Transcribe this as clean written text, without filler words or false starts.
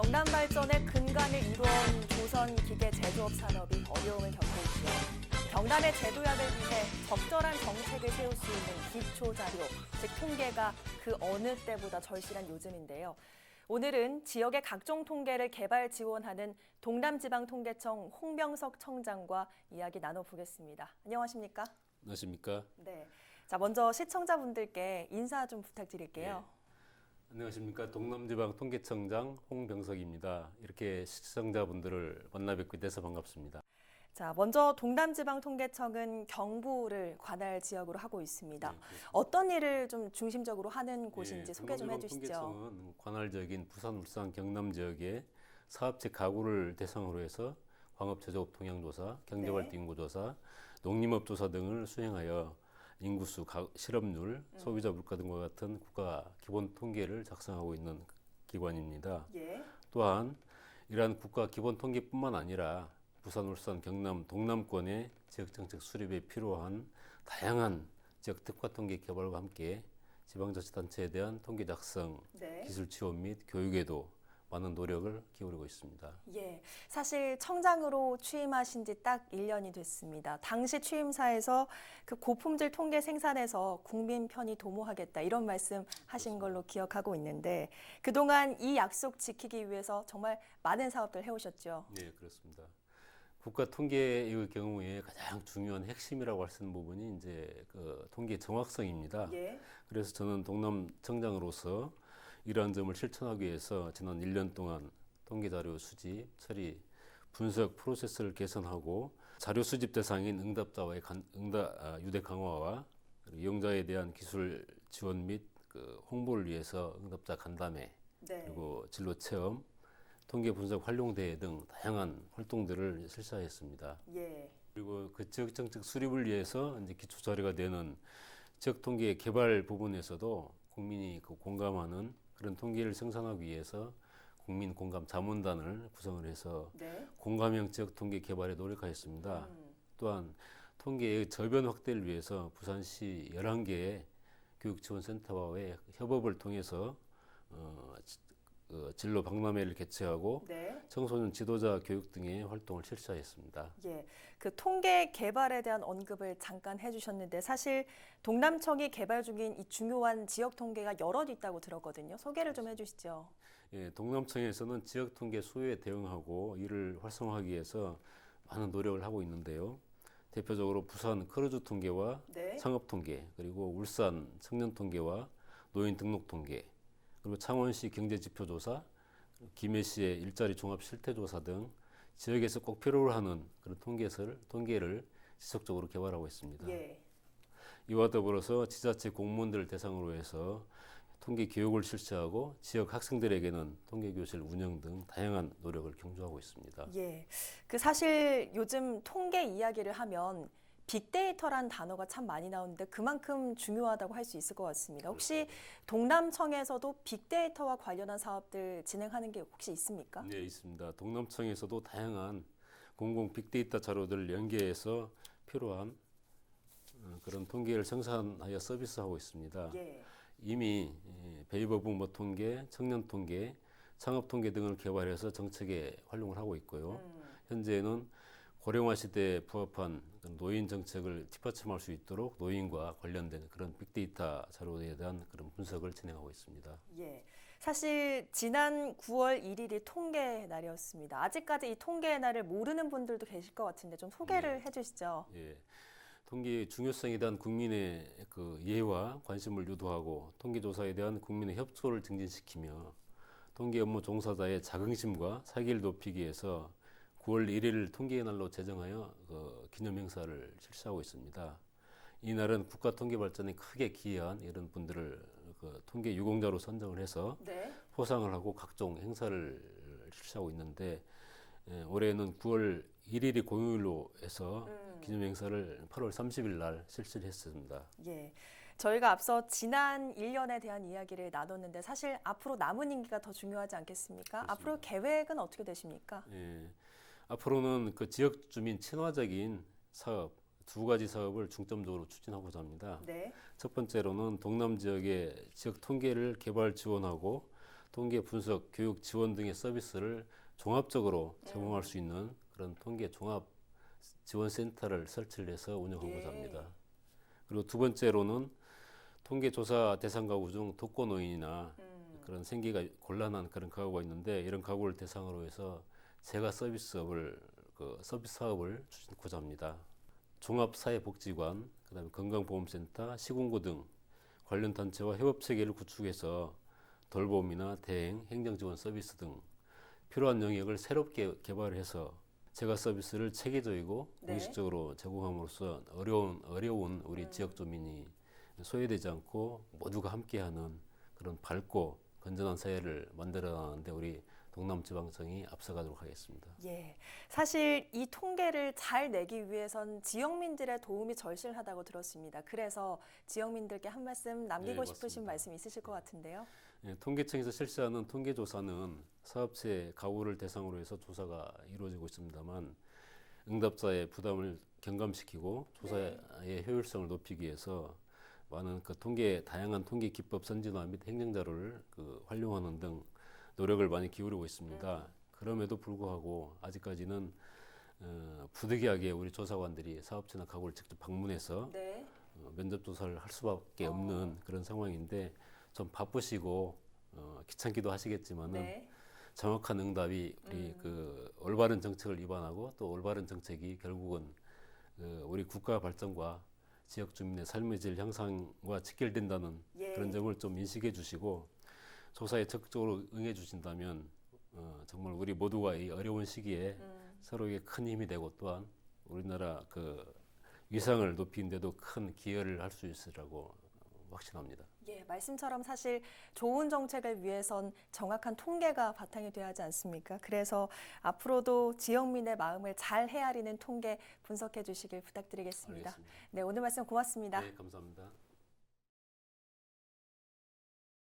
경남 발전의 근간을 이루어온 조선 기계 제조업 산업이 어려움을 겪고 있죠. 경남의 제도약을 위해 적절한 정책을 세울 수 있는 기초 자료, 즉 통계가 그 어느 때보다 절실한 요즘인데요. 오늘은 지역의 각종 통계를 개발 지원하는 동남지방통계청 홍병석 청장과 이야기 나눠보겠습니다. 안녕하십니까? 안녕하십니까? 네. 자, 먼저 시청자분들께 인사 좀 부탁드릴게요. 네. 안녕하십니까? 동남지방통계청장 홍병석입니다. 이렇게 시청자분들을 만나 뵙게 돼서 반갑습니다. 자, 먼저 동남지방통계청은 경부를 관할 지역으로 하고 있습니다. 네, 어떤 일을 좀 중심적으로 하는 곳인지 소개 좀 해주시죠. 동남지방통계청은 관할적인 부산, 울산, 경남 지역의 사업체 가구를 대상으로 해서 광업, 제조업 동향조사, 경제발전 인구조사, 농림업조사 등을 수행하여 인구수, 실업률, 소비자 물가 등과 같은 국가 기본 통계를 작성하고 있는 기관입니다. 예. 또한 이러한 국가 기본 통계뿐만 아니라 부산, 울산, 경남, 동남권의 지역정책 수립에 필요한 다양한 지역 특화 통계 개발과 함께 지방자치단체에 대한 통계 작성, 네. 기술 지원 및 교육에도 많은 노력을 기울이고 있습니다. 예, 사실 청장으로 취임하신 지 딱 1년이 됐습니다. 당시 취임사에서 그 고품질 통계 생산에서 국민 편의 도모하겠다 이런 말씀 하신 걸로 기억하고 있는데 그동안 이 약속 지키기 위해서 정말 많은 사업들 해오셨죠. 네, 그렇습니다. 국가 통계의 경우에 가장 중요한 핵심이라고 할 수 있는 부분이 이제 그 통계 정확성입니다. 예. 그래서 저는 동남청장으로서 이러한 점을 실천하기 위해서 지난 1년 동안 통계 자료 수집, 처리, 분석 프로세스를 개선하고 자료 수집 대상인 응답자와의 유대 강화와 이용자에 대한 기술 지원 및 그 홍보를 위해서 응답자 간담회, 네. 그리고 진로 체험, 통계 분석 활용 대회 등 다양한 활동들을 실시했습니다. 예. 그리고 그 지역 정책 수립을 위해서 이제 기초 자료가 되는 지역 통계 개발 부분에서도 국민이 그 공감하는 그런 통계를 생산하기 위해서 국민 공감 자문단을 구성을 해서 네. 공감형 지역 통계 개발에 노력하였습니다. 또한 통계의 저변 확대를 위해서 부산시 11개의 교육지원센터와의 협업을 통해서 진로 박람회를 개최하고 네. 청소년 지도자 교육 등의 활동을 실시했습니다. 예, 그 통계 개발에 대한 언급을 잠깐 해주셨는데 사실 동남청이 개발 중인 이 중요한 지역 통계가 여럿 있다고 들었거든요. 소개를 좀 해주시죠. 예, 동남청에서는 지역 통계 수요에 대응하고 이를 활성화하기 위해서 많은 노력을 하고 있는데요. 대표적으로 부산 크루즈 통계와 네. 창업 통계, 그리고 울산 청년 통계와 노인 등록 통계, 그리고 창원시 경제지표조사, 김해시의 일자리 종합 실태조사 등 지역에서 꼭 필요로 하는 그런 통계를 지속적으로 개발하고 있습니다. 예. 이와 더불어서 지자체 공무원들을 대상으로 해서 통계 교육을 실시하고 지역 학생들에게는 통계교실 운영 등 다양한 노력을 경주하고 있습니다. 예. 그 사실 요즘 통계 이야기를 하면 빅데이터란 단어가 참 많이 나오는데 그만큼 중요하다고 할 수 있을 것 같습니다. 혹시 동남청에서도 빅데이터와 관련한 사업들 진행하는 게 혹시 있습니까? 네, 있습니다. 동남청에서도 다양한 공공 빅데이터 자료들을 연계해서 필요한 그런 통계를 생산하여 서비스하고 있습니다. 예. 이미 베이버 부모 통계, 청년 통계, 창업 통계 등을 개발해서 정책에 활용을 하고 있고요. 현재는 고령화 시대에 부합한 노인 정책을 뒷받침할 수 있도록 노인과 관련된 그런 빅데이터 자료에 대한 그런 분석을 진행하고 있습니다. 예. 사실 지난 9월 1일이 통계 날이었습니다. 아직까지 이 통계의 날을 모르는 분들도 계실 것 같은데 좀 소개를 해주시죠. 예. 통계의 중요성에 대한 국민의 그 이해와 관심을 유도하고 통계조사에 대한 국민의 협조를 증진시키며 통계 업무 종사자의 자긍심과 사기를 높이기 위해서 9월 1일 통계의 날로 제정하여 기념 행사를 실시하고 있습니다. 이 날은 국가 통계 발전에 크게 기여한 이런 분들을 통계 유공자로 선정을 해서 네. 포상을 하고 각종 행사를 실시하고 있는데 올해는 9월 1일이 공휴일로 해서 기념 행사를 8월 30일 날 실시를 했습니다. 예. 저희가 앞서 지난 1년에 대한 이야기를 나눴는데 사실 앞으로 남은 임기가 더 중요하지 않겠습니까? 그렇습니다. 앞으로 계획은 어떻게 되십니까? 예, 앞으로는 그 지역 주민 친화적인 사업, 2가지 사업을 중점적으로 추진하고자 합니다. 네. 첫 번째로는 동남 지역의 지역 통계를 개발 지원하고 통계 분석, 교육 지원 등의 서비스를 종합적으로 제공할 수 있는 그런 통계 종합 지원센터를 설치를 해서 운영하고자 합니다. 그리고 두 번째로는 통계 조사 대상 가구 중 독거노인이나 그런 생계가 곤란한 그런 가구가 있는데 이런 가구를 대상으로 해서 제가 서비스 사업을 추진하고자 합니다. 종합사회복지관, 그다음에 건강보험센터, 시군구 등 관련 단체와 협업 체계를 구축해서 돌봄이나 대행, 행정지원 서비스 등 필요한 영역을 새롭게 개발해서 제가 서비스를 체계적이고 공식적으로 제공함으로써 어려운 우리 지역 주민이 소외되지 않고 모두가 함께하는 그런 밝고 건전한 사회를 만들어가는데 우리 동남지방청이 앞서가도록 하겠습니다. 예, 사실 이 통계를 잘 내기 위해선 지역민들의 도움이 절실하다고 들었습니다. 그래서 지역민들께 한 말씀 남기고 싶으신 말씀 있으실 것 같은데요. 예, 통계청에서 실시하는 통계조사는 사업체 가구를 대상으로 해서 조사가 이루어지고 있습니다만 응답자의 부담을 경감시키고 조사의 효율성을 높이기 위해서 많은 다양한 통계 기법 선진화 및 행정 자료를 활용하는 등 노력을 많이 기울이고 있습니다. 그럼에도 불구하고 아직까지는 부득이하게 우리 조사관들이 사업체나 가구를 직접 방문해서 면접 조사를 할 수밖에 없는 그런 상황인데 좀 바쁘시고 귀찮기도 하시겠지만은 정확한 응답이 우리 올바른 정책을 위반하고 또 올바른 정책이 결국은 우리 국가 발전과 지역 주민의 삶의 질 향상과 직결된다는 그런 점을 좀 인식해 주시고 조사에 적극적으로 응해 주신다면 정말 우리 모두가 이 어려운 시기에 서로에게 큰 힘이 되고 또한 우리나라 위상을 높이는 데도 큰 기여를 할 수 있으리라고 확신합니다. 예, 말씀처럼 사실 좋은 정책을 위해선 정확한 통계가 바탕이 돼야 하지 않습니까? 그래서 앞으로도 지역민의 마음을 잘 헤아리는 통계 분석해 주시길 부탁드리겠습니다. 알겠습니다. 네, 오늘 말씀 고맙습니다. 네, 감사합니다.